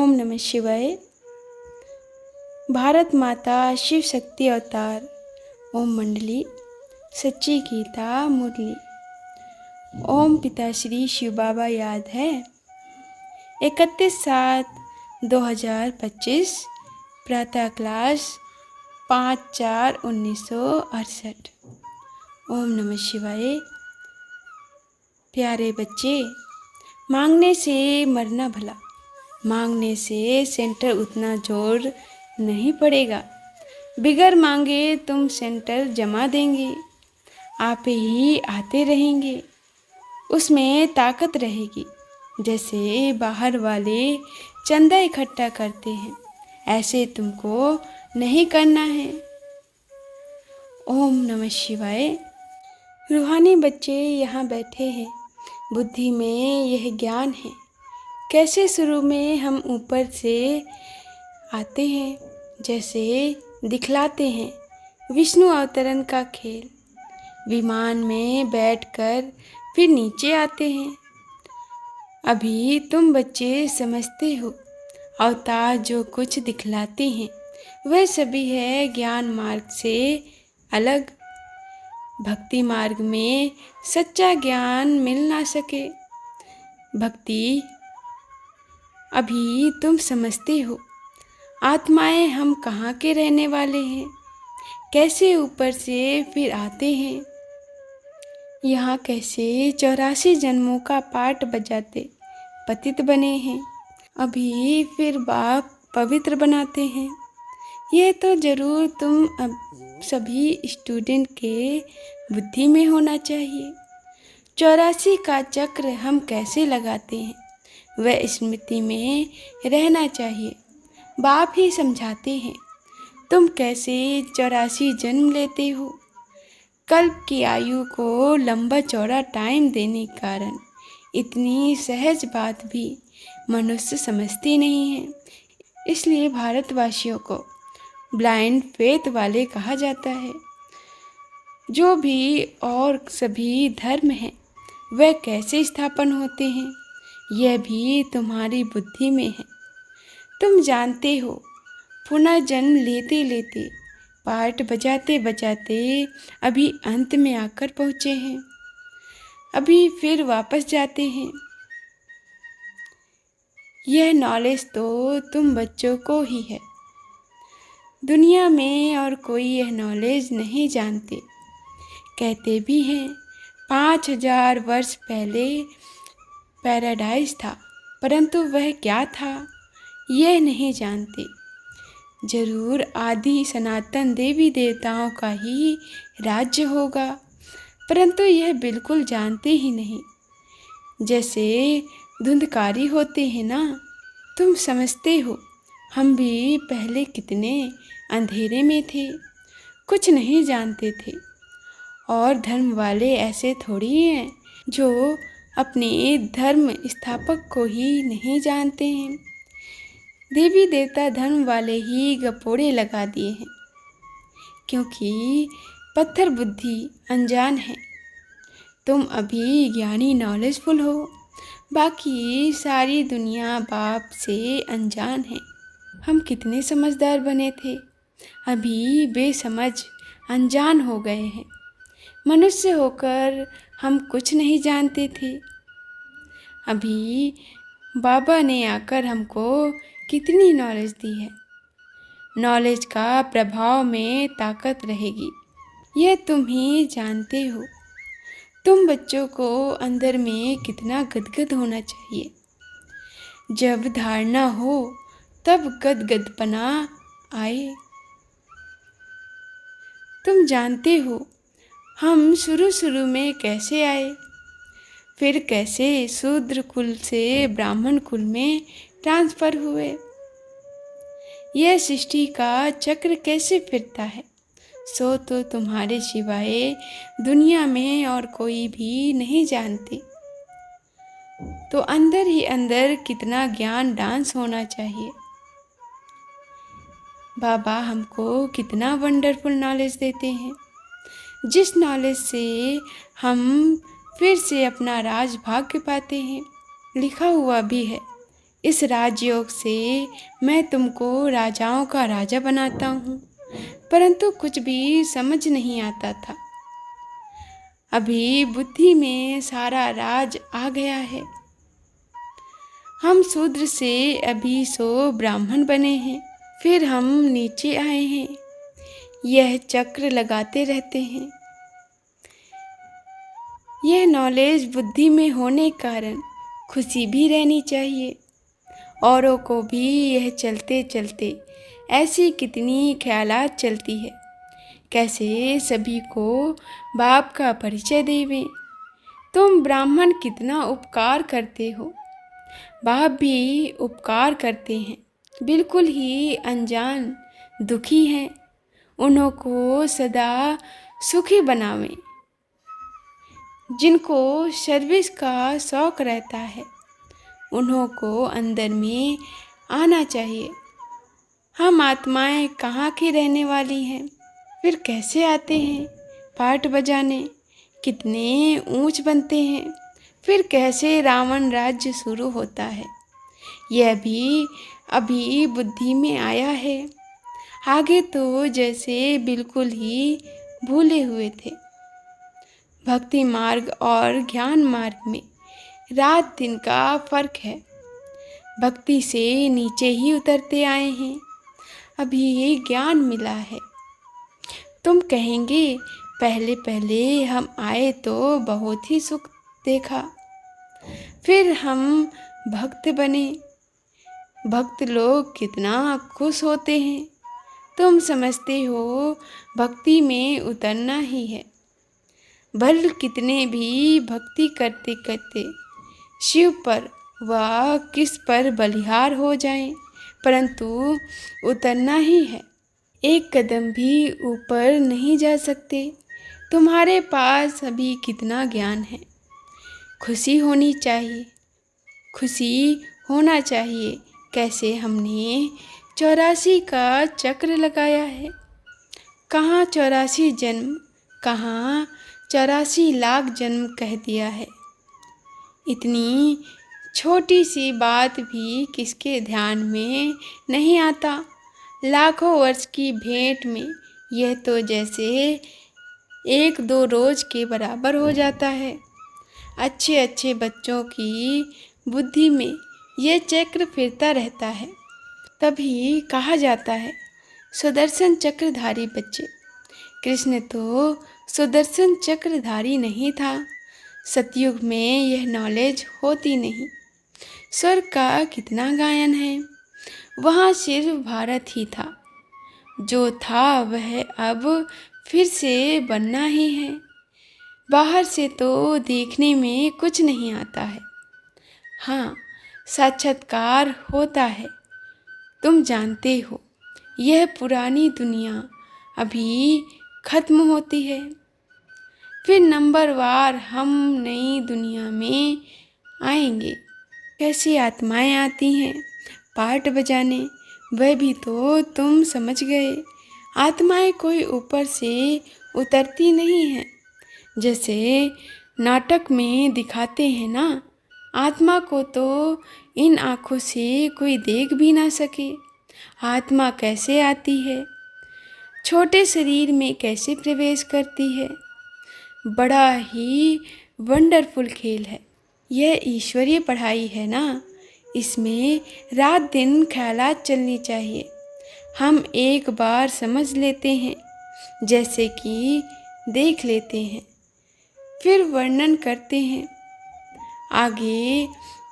ओम नमः शिवाय। भारत माता शिव शक्ति अवतार। ओम मंडली सच्ची गीता मुरली। ओम पिता श्री शिव बाबा याद है। 31/7/2025 प्रातः क्लास 5/4/1968। ओम नमः शिवाय। प्यारे बच्चे, मांगने से मरना भला, मांगने से सेंटर उतना जोर नहीं पड़ेगा। बिगर मांगे तुम सेंटर जमा देंगे, आप ही आते रहेंगे। उसमें ताकत रहेगी। जैसे बाहर वाले चंदा इकट्ठा करते हैं, ऐसे तुमको नहीं करना है। ओम नमः शिवाय। रूहानी बच्चे यहाँ बैठे हैं। बुद्धि में यह ज्ञान है। कैसे शुरू में हम ऊपर से आते हैं, जैसे दिखलाते हैं विष्णु अवतरण का खेल। विमान में बैठकर फिर नीचे आते हैं। अभी तुम बच्चे समझते हो, अवतार जो कुछ दिखलाते हैं वह सभी है ज्ञान मार्ग से अलग। भक्ति मार्ग में सच्चा ज्ञान मिल ना सके। भक्ति अभी तुम समझते हो, आत्माएं हम कहाँ के रहने वाले हैं, कैसे ऊपर से फिर आते हैं, यहाँ कैसे 84 जन्मों का पाठ बजाते पतित बने हैं, अभी फिर बाप पवित्र बनाते हैं। यह तो जरूर तुम अब सभी स्टूडेंट के बुद्धि में होना चाहिए। 84 का चक्र हम कैसे लगाते हैं वह स्मृति में रहना चाहिए। बाप ही समझाते हैं तुम कैसे 84 जन्म लेते हो। कल्प की आयु को लंबा चौड़ा टाइम देने के कारण इतनी सहज बात भी मनुष्य समझती नहीं है। इसलिए भारतवासियों को ब्लाइंड फेथ वाले कहा जाता है। जो भी और सभी धर्म हैं वह कैसे स्थापन होते हैं यह भी तुम्हारी बुद्धि में है। तुम जानते हो, पुनर्जन्म लेते लेते पाठ बजाते बजाते अभी अंत में आकर पहुँचे हैं, अभी फिर वापस जाते हैं। यह नॉलेज तो तुम बच्चों को ही है। दुनिया में और कोई यह नॉलेज नहीं जानते। कहते भी हैं 5000 वर्ष पहले पैराडाइज था, परंतु वह क्या था यह नहीं जानते। जरूर आदि सनातन देवी देवताओं का ही राज्य होगा, परंतु यह बिल्कुल जानते ही नहीं। जैसे धुंधकारी होते हैं ना, तुम समझते हो हम भी पहले कितने अंधेरे में थे, कुछ नहीं जानते थे। और धर्म वाले ऐसे थोड़ी हैं जो अपने धर्म स्थापक को ही नहीं जानते हैं। देवी देवता धर्म वाले ही गपोड़े लगा दिए हैं, क्योंकि पत्थर बुद्धि अनजान है। तुम अभी ज्ञानी नॉलेजफुल हो, बाकी सारी दुनिया बाप से अनजान है। हम कितने समझदार बने थे, अभी बेसमझ अनजान हो गए हैं। मनुष्य होकर हम कुछ नहीं जानते थे। अभी बाबा ने आकर हमको कितनी नॉलेज दी है। नॉलेज का प्रभाव में ताकत रहेगी, यह तुम ही जानते हो। तुम बच्चों को अंदर में कितना गदगद होना चाहिए। जब धारणा हो तब गदगदपना आए। तुम जानते हो हम शुरू में कैसे आए, फिर कैसे शूद्र कुल से ब्राह्मण कुल में ट्रांसफर हुए। यह सृष्टि का चक्र कैसे फिरता है सो तो तुम्हारे सिवाय दुनिया में और कोई भी नहीं जानते। तो अंदर ही अंदर कितना ज्ञान डांस होना चाहिए। बाबा हमको कितना वंडरफुल नॉलेज देते हैं, जिस नॉलेज से हम फिर से अपना राज भाग्य पाते हैं। लिखा हुआ भी है इस राजयोग से मैं तुमको राजाओं का राजा बनाता हूँ, परंतु कुछ भी समझ नहीं आता था। अभी बुद्धि में सारा राज आ गया है। हम शूद्र से अभी सो ब्राह्मण बने हैं, फिर हम नीचे आए हैं। यह चक्र लगाते रहते हैं। यह नॉलेज बुद्धि में होने कारण खुशी भी रहनी चाहिए। औरों को भी यह चलते चलते ऐसी कितनी ख्यालात चलती है, कैसे सभी को बाप का परिचय देवें। तुम ब्राह्मण कितना उपकार करते हो, बाप भी उपकार करते हैं। बिल्कुल ही अनजान दुखी हैं, उन्हों को सदा सुखी बनावें। जिनको सर्विस का शौक रहता है, उन्हों को अंदर में आना चाहिए। हम आत्माएं कहाँ की रहने वाली हैं, फिर कैसे आते हैं पाठ बजाने, कितने ऊंच बनते हैं, फिर कैसे रावण राज्य शुरू होता है। यह भी अभी बुद्धि में आया है। आगे तो जैसे बिल्कुल ही भूले हुए थे। भक्ति मार्ग और ज्ञान मार्ग में रात दिन का फर्क है। भक्ति से नीचे ही उतरते आए हैं, अभी ज्ञान मिला है। तुम कहेंगे पहले पहले हम आए तो बहुत ही सुख देखा, फिर हम भक्त बने। भक्त लोग कितना खुश होते हैं। तुम समझते हो भक्ति में उतरना ही है। भले कितने भी भक्ति करते करते शिव पर व किस पर बलिहार हो जाएं, परंतु उतरना ही है। एक कदम भी ऊपर नहीं जा सकते। तुम्हारे पास अभी कितना ज्ञान है। खुशी होनी चाहिए, खुशी होना चाहिए। कैसे हमने 84 का चक्र लगाया है। कहाँ 84 जन्म, कहाँ 84 लाख जन्म कह दिया है। इतनी छोटी सी बात भी किसके ध्यान में नहीं आता। लाखों वर्ष की भेंट में यह तो जैसे 1-2 रोज के बराबर हो जाता है। अच्छे अच्छे बच्चों की बुद्धि में यह चक्र फिरता रहता है। तभी कहा जाता है सुदर्शन चक्रधारी बच्चे। कृष्ण तो सुदर्शन चक्रधारी नहीं था। सतयुग में यह नॉलेज होती नहीं। स्वर्ग का कितना गायन है, वहाँ सिर्फ भारत ही था। जो था वह अब फिर से बनना ही है। बाहर से तो देखने में कुछ नहीं आता है। हाँ, साक्षात्कार होता है। तुम जानते हो यह पुरानी दुनिया अभी खत्म होती है, फिर नंबरवार हम नई दुनिया में आएंगे। कैसी आत्माएं आती हैं पाठ बजाने, वह भी तो तुम समझ गए। आत्माएं कोई ऊपर से उतरती नहीं हैं। जैसे नाटक में दिखाते हैं ना, आत्मा को तो इन आँखों से कोई देख भी ना सके। आत्मा कैसे आती है, छोटे शरीर में कैसे प्रवेश करती है। बड़ा ही वंडरफुल खेल है। यह ईश्वरीय पढ़ाई है ना, इसमें रात दिन ख्यालात चलनी चाहिए। हम एक बार समझ लेते हैं, जैसे कि देख लेते हैं, फिर वर्णन करते हैं। आगे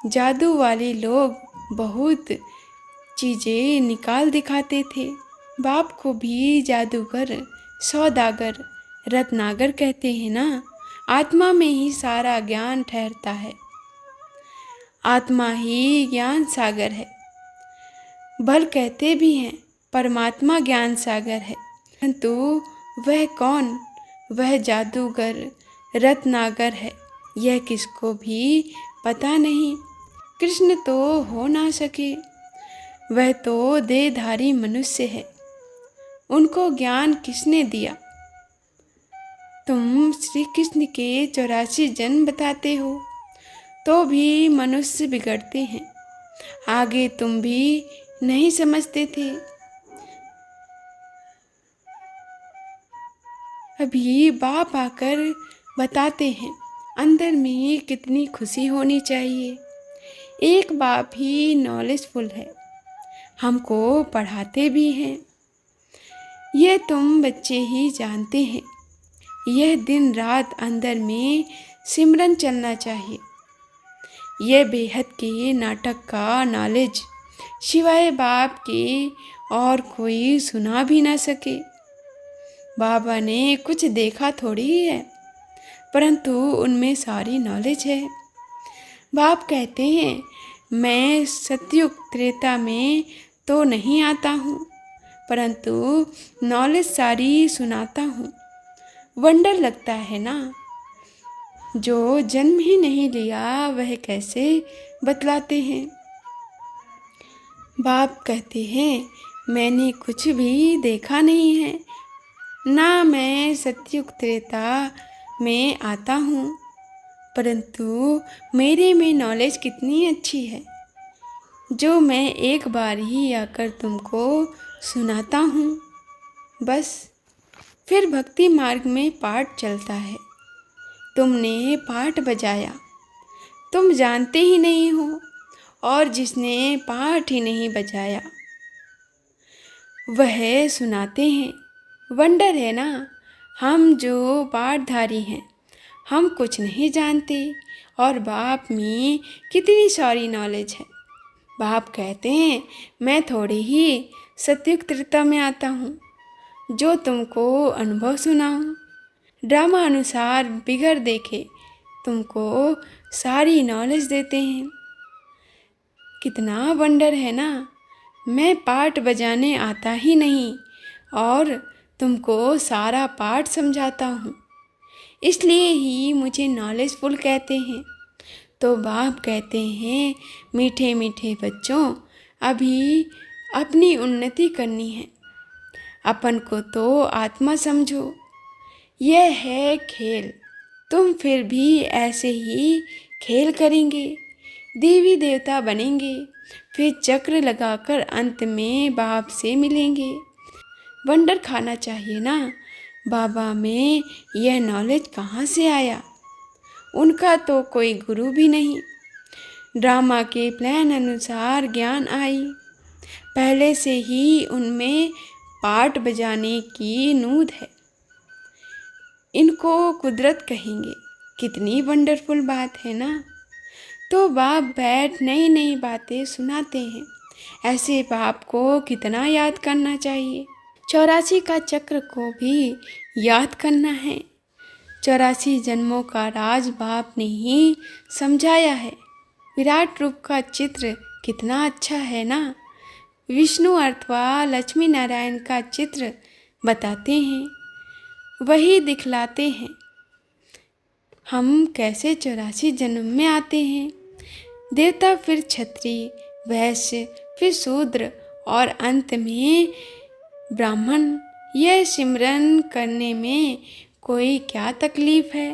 जादू वाले लोग बहुत चीज़ें निकाल दिखाते थे। बाप को भी जादूगर, सौदागर, रत्नागर कहते हैं ना। आत्मा में ही सारा ज्ञान ठहरता है। आत्मा ही ज्ञान सागर है। भल कहते भी हैं परमात्मा ज्ञान सागर है, परंतु वह कौन, वह जादूगर, रत्नागर है, यह किसको भी पता नहीं। कृष्ण तो हो ना सके, वह तो देहधारी मनुष्य है। उनको ज्ञान किसने दिया। तुम श्री कृष्ण के 84 जन्म बताते हो, तो भी मनुष्य बिगड़ते हैं। आगे तुम भी नहीं समझते थे। अभी बाप आकर बताते हैं अंदर में कितनी खुशी होनी चाहिए। एक बाप ही नॉलेजफुल है, हमको पढ़ाते भी हैं। यह तुम बच्चे ही जानते हैं। यह दिन रात अंदर में सिमरन चलना चाहिए। यह बेहद के नाटक का नॉलेज सिवाय बाप के और कोई सुना भी ना सके। बाबा ने कुछ देखा थोड़ी है, परंतु उनमें सारी नॉलेज है। बाप कहते हैं मैं सतयुग त्रेता में तो नहीं आता हूँ, परंतु नॉलेज सारी सुनाता हूँ। वंडर लगता है ना, जो जन्म ही नहीं लिया वह कैसे बतलाते हैं। बाप कहते हैं मैंने कुछ भी देखा नहीं है, ना मैं सतयुग त्रेता में आता हूँ, परंतु मेरे में नॉलेज कितनी अच्छी है, जो मैं एक बार ही आकर तुमको सुनाता हूँ। बस फिर भक्ति मार्ग में पाठ चलता है। तुमने पाठ बजाया, तुम जानते ही नहीं हो, और जिसने पाठ ही नहीं बजाया वह सुनाते हैं। वंडर है ना, हम जो पाठधारी हैं हम कुछ नहीं जानते, और बाप में कितनी सारी नॉलेज है। बाप कहते हैं मैं थोड़ी ही सतयुग त्रेता में आता हूँ, जो तुमको अनुभव सुनाऊँ। ड्रामा अनुसार बिगड़ देखे तुमको सारी नॉलेज देते हैं। कितना वंडर है ना, मैं पाठ बजाने आता ही नहीं और तुमको सारा पाठ समझाता हूँ, इसलिए ही मुझे नॉलेजफुल कहते हैं। तो बाप कहते हैं मीठे मीठे बच्चों, अभी अपनी उन्नति करनी है। अपन को तो आत्मा समझो, यह है खेल। तुम फिर भी ऐसे ही खेल करेंगे, देवी देवता बनेंगे, फिर चक्र लगाकर अंत में बाप से मिलेंगे। वंडर खाना चाहिए ना। बाबा में यह नॉलेज कहाँ से आया? उनका तो कोई गुरु भी नहीं। ड्रामा के प्लान अनुसार ज्ञान आई, पहले से ही उनमें पाठ बजाने की नूद है। इनको कुदरत कहेंगे। कितनी वंडरफुल बात है ना। तो बाप बैठ नई नई बातें सुनाते हैं। ऐसे बाप को कितना याद करना चाहिए। 84 का चक्र को भी याद करना है। 84 जन्मों का राज बाप ने ही समझाया है। विराट रूप का चित्र कितना अच्छा है ना। विष्णु अथवा लक्ष्मी नारायण का चित्र बताते हैं, वही दिखलाते हैं हम कैसे 84 जन्म में आते हैं। देवता, फिर क्षत्रिय, वैश्य, फिर शूद्र और अंत में ब्राह्मण। यह सिमरन करने में कोई क्या तकलीफ है।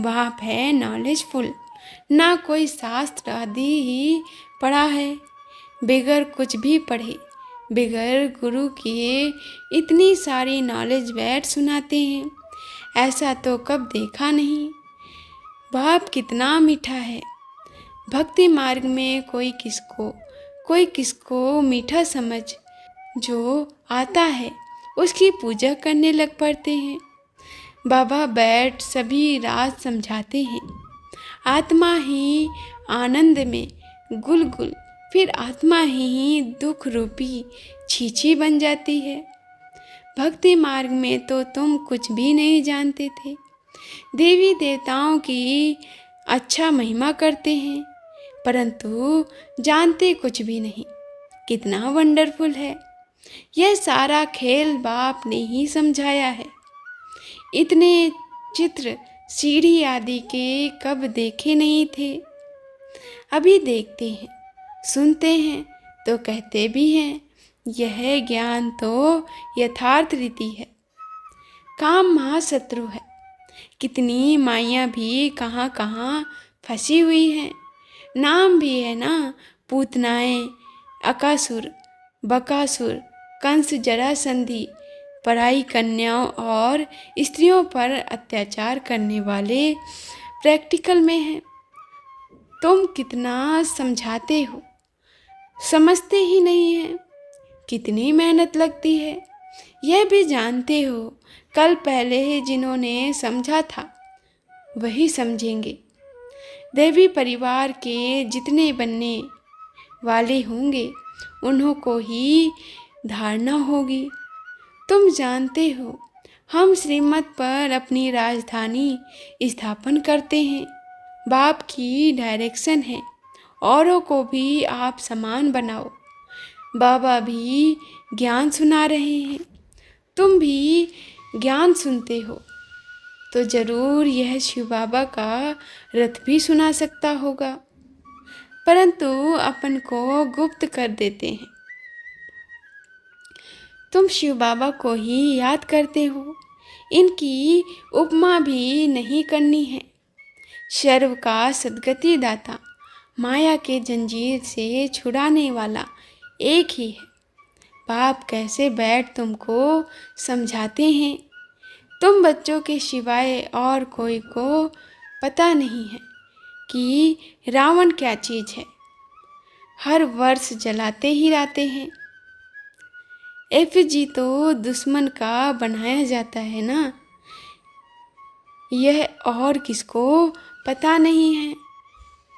बाप है नॉलेजफुल, ना कोई शास्त्र आदि ही पढ़ा है। बगैर कुछ भी पढ़े, बगैर गुरु किए इतनी सारी नॉलेज बैठ सुनाते हैं, ऐसा तो कब देखा नहीं। बाप कितना मीठा है। भक्ति मार्ग में कोई किसको मीठा समझ जो आता है उसकी पूजा करने लग पड़ते हैं। बाबा बैठ सभी राज समझाते हैं। आत्मा ही आनंद में गुल, फिर आत्मा ही दुख रूपी छीछी बन जाती है। भक्ति मार्ग में तो तुम कुछ भी नहीं जानते थे। देवी देवताओं की अच्छा महिमा करते हैं, परंतु जानते कुछ भी नहीं। कितना वंडरफुल है। यह सारा खेल बाप ने ही समझाया है। इतने चित्र सीढ़ी आदि के कब देखे नहीं थे। अभी देखते हैं, सुनते हैं तो कहते भी हैं यह ज्ञान तो यथार्थ रीति है। काम महाशत्रु है। कितनी माइयाँ भी कहाँ कहाँ फंसी हुई हैं। नाम भी है ना, पूतनाएं, अकासुर, बकासुर, कंस, जरासंधी, पराई कन्याओं और स्त्रियों पर अत्याचार करने वाले प्रैक्टिकल में हैं। तुम कितना समझाते हो, समझते ही नहीं है कितनी मेहनत लगती है। यह भी जानते हो कल पहले जिन्होंने समझा था वही समझेंगे। देवी परिवार के जितने बनने वाले होंगे उन्हों को ही धारणा होगी। तुम जानते हो हम श्रीमत पर अपनी राजधानी स्थापन करते हैं। बाप की डायरेक्शन है, औरों को भी आप समान बनाओ। बाबा भी ज्ञान सुना रहे हैं, तुम भी ज्ञान सुनते हो, तो जरूर यह शिव बाबा का रथ भी सुना सकता होगा, परंतु अपन को गुप्त कर देते हैं। तुम शिव बाबा को ही याद करते हो, इनकी उपमा भी नहीं करनी है। सर्व का सद्गति दाता, माया के जंजीर से छुड़ाने वाला एक ही है। बाप कैसे बैठ तुमको समझाते हैं। तुम बच्चों के सिवाय और कोई को पता नहीं है कि रावण क्या चीज़ है। हर वर्ष जलाते ही रहते हैं। एफजी तो दुश्मन का बनाया जाता है ना, यह और किसको पता नहीं है।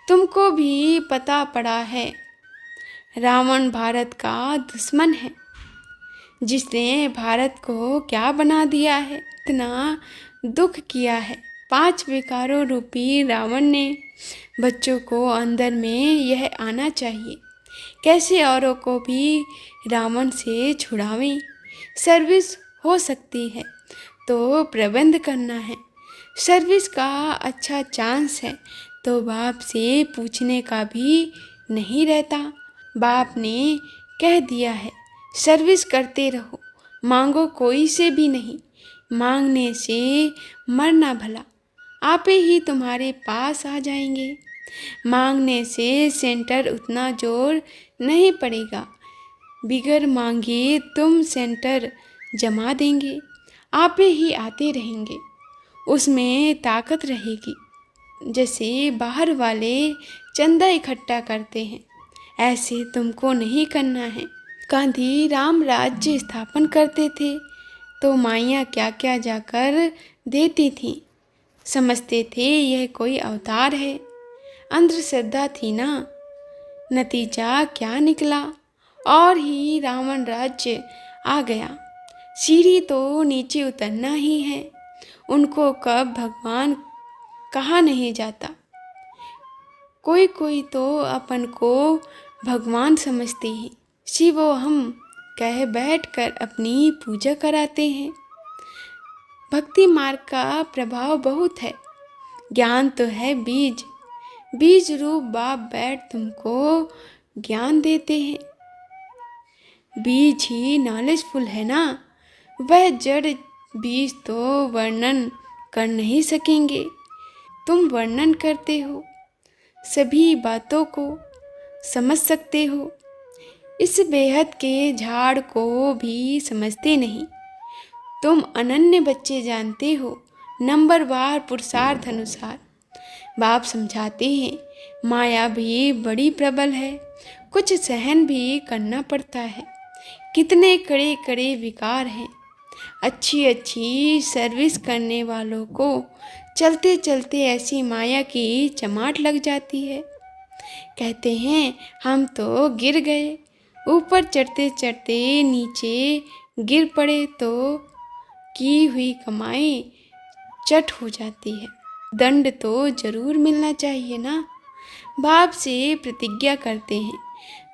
तुमको भी पता पड़ा है। रावण भारत का दुश्मन है, जिसने भारत को क्या बना दिया है, इतना दुख किया है। 5 विकारों रूपी रावण ने बच्चों को अंदर में यह आना चाहिए, कैसे औरों को भी रावण से छुड़ावें। सर्विस हो सकती है तो प्रबंध करना है। सर्विस का अच्छा चांस है तो बाप से पूछने का भी नहीं रहता। बाप ने कह दिया है सर्विस करते रहो, मांगो कोई से भी नहीं। मांगने से मरना भला, आपे ही तुम्हारे पास आ जाएंगे। मांगने से सेंटर उतना जोर नहीं पड़ेगा, बिगर मांगे तुम सेंटर जमा देंगे, आपे ही आते रहेंगे। उसमें ताकत रहेगी। जैसे बाहर वाले चंदा इकट्ठा करते हैं, ऐसे तुमको नहीं करना है। गांधी राम राज्य स्थापन करते थे तो माइयाँ क्या क्या जाकर देती थीं। समझते थे यह कोई अवतार है, अंधश्रद्धा थी ना। नतीजा क्या निकला, और ही रावण राज्य आ गया। सीढ़ी तो नीचे उतरना ही है। उनको कब भगवान कहा नहीं जाता। कोई कोई तो अपन को भगवान समझते हैं, शिवो हम कह बैठकर अपनी पूजा कराते हैं। भक्ति मार्ग का प्रभाव बहुत है। ज्ञान तो है बीज, बीज रूप बाप बैठ तुमको ज्ञान देते हैं। बीज ही नॉलेजफुल है ना, वह जड़ बीज तो वर्णन कर नहीं सकेंगे। तुम वर्णन करते हो, सभी बातों को समझ सकते हो, इस बेहद के झाड़ को भी समझते नहीं। तुम अनन्य बच्चे जानते हो, नंबरवार पुरुषार्थ अनुसार। बाप समझाते हैं माया भी बड़ी प्रबल है, कुछ सहन भी करना पड़ता है। कितने कड़े कड़े विकार हैं। अच्छी अच्छी सर्विस करने वालों को चलते चलते ऐसी माया की चमाट लग जाती है। कहते हैं हम तो गिर गए, ऊपर चढ़ते चढ़ते नीचे गिर पड़े तो की हुई कमाई चट हो जाती है। दंड तो जरूर मिलना चाहिए ना। बाप से प्रतिज्ञा करते हैं,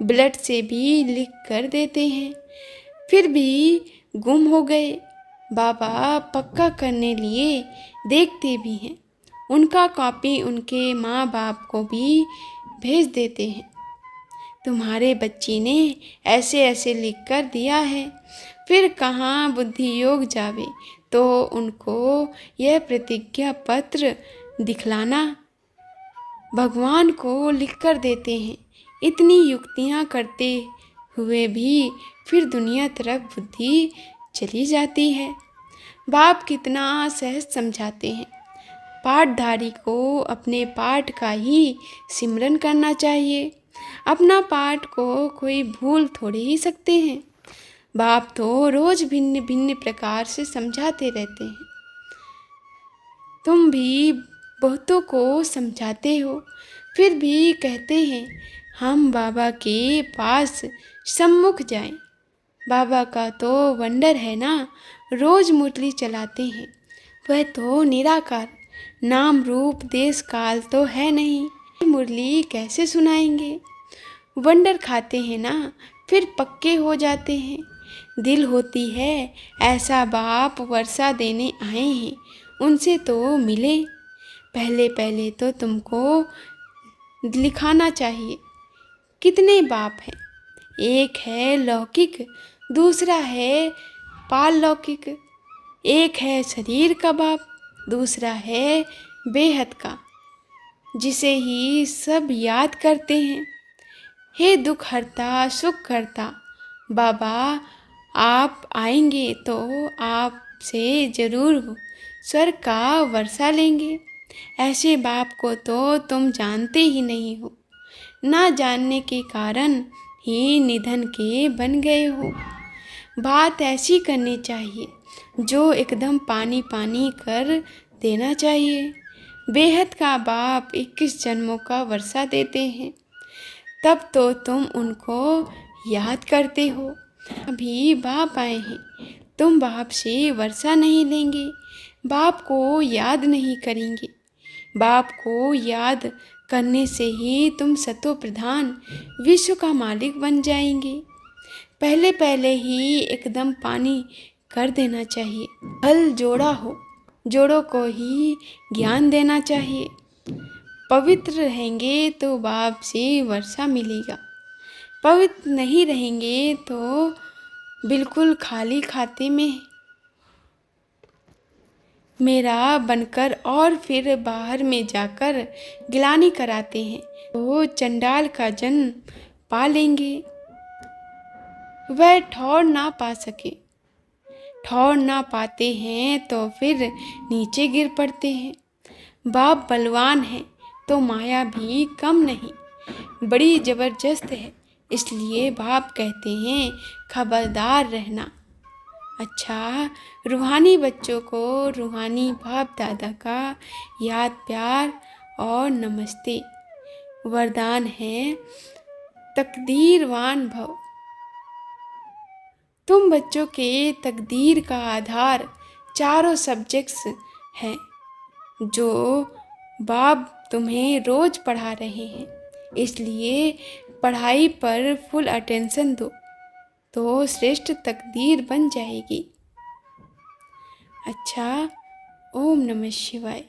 ब्लड से भी लिख कर देते हैं, फिर भी गुम हो गए। बाबा पक्का करने लिए देखते भी हैं। उनका कॉपी उनके माँ बाप को भी भेज देते हैं। तुम्हारे बच्ची ने ऐसे ऐसे लिख कर दिया है, फिर कहाँ बुद्धि योग जावे तो उनको यह प्रतिज्ञा पत्र दिखलाना। भगवान को लिख कर देते हैं, इतनी युक्तियाँ करते हुए भी फिर दुनिया तरफ बुद्धि चली जाती है। बाप कितना सहज समझाते हैं। पाठधारी को अपने पाठ का ही सिमरन करना चाहिए। अपना पाठ को कोई भूल थोड़े ही सकते हैं। बाप तो रोज भिन्न भिन्न प्रकार से समझाते रहते हैं। तुम भी बहुतों को समझाते हो, फिर भी कहते हैं हम बाबा के पास सम्मुख जाएं। बाबा का तो वंडर है ना, रोज मुरली चलाते हैं। वह तो निराकार, नाम रूप देश काल तो है नहीं, मुरली कैसे सुनाएंगे। वंडर खाते हैं ना, फिर पक्के हो जाते हैं। दिल होती है ऐसा बाप वर्षा देने आए हैं, उनसे तो मिले। पहले पहले तो तुमको लिखाना चाहिए कितने बाप हैं। एक है लौकिक, दूसरा है पारलौकिक। एक है शरीर का बाप, दूसरा है बेहद का, जिसे ही सब याद करते हैं। हे दुख हरता सुख करता, बाबा आप आएंगे तो आपसे ज़रूर स्वर्ग का वर्षा लेंगे। ऐसे बाप को तो तुम जानते ही नहीं हो, ना जानने के कारण ही निधन के बन गए हो। बात ऐसी करनी चाहिए जो एकदम पानी पानी कर देना चाहिए। बेहद का बाप 21 जन्मों का वर्षा देते हैं, तब तो तुम उनको याद करते हो। अभी बाप आए हैं, तुम बाप से वर्षा नहीं लेंगे, बाप को याद नहीं करेंगे। बाप को याद करने से ही तुम सतो प्रधान विश्व का मालिक बन जाएंगे। पहले पहले ही एकदम पानी कर देना चाहिए। हल जोड़ा हो, जोड़ों को ही ज्ञान देना चाहिए। पवित्र रहेंगे तो बाप से वर्षा मिलेगा, पवित्र नहीं रहेंगे तो बिल्कुल खाली खाते में मेरा बनकर और फिर बाहर में जाकर गिलानी कराते हैं, तो चंडाल का जन्म पा लेंगे। वह ठौर ना पा सके, ठौर ना पाते हैं तो फिर नीचे गिर पड़ते हैं। बाप बलवान है तो माया भी कम नहीं, बड़ी ज़बरदस्त है। इसलिए बाप कहते हैं खबरदार रहना। अच्छा, रूहानी बच्चों को रूहानी बाप दादा का याद प्यार और नमस्ते। वरदान है तकदीरवान भव। तुम बच्चों के तकदीर का आधार चारों सब्जेक्ट्स हैं जो बाप तुम्हें रोज पढ़ा रहे हैं। इसलिए पढ़ाई पर फुल अटेंशन दो तो श्रेष्ठ तकदीर बन जाएगी। अच्छा, ओम नमः शिवाय।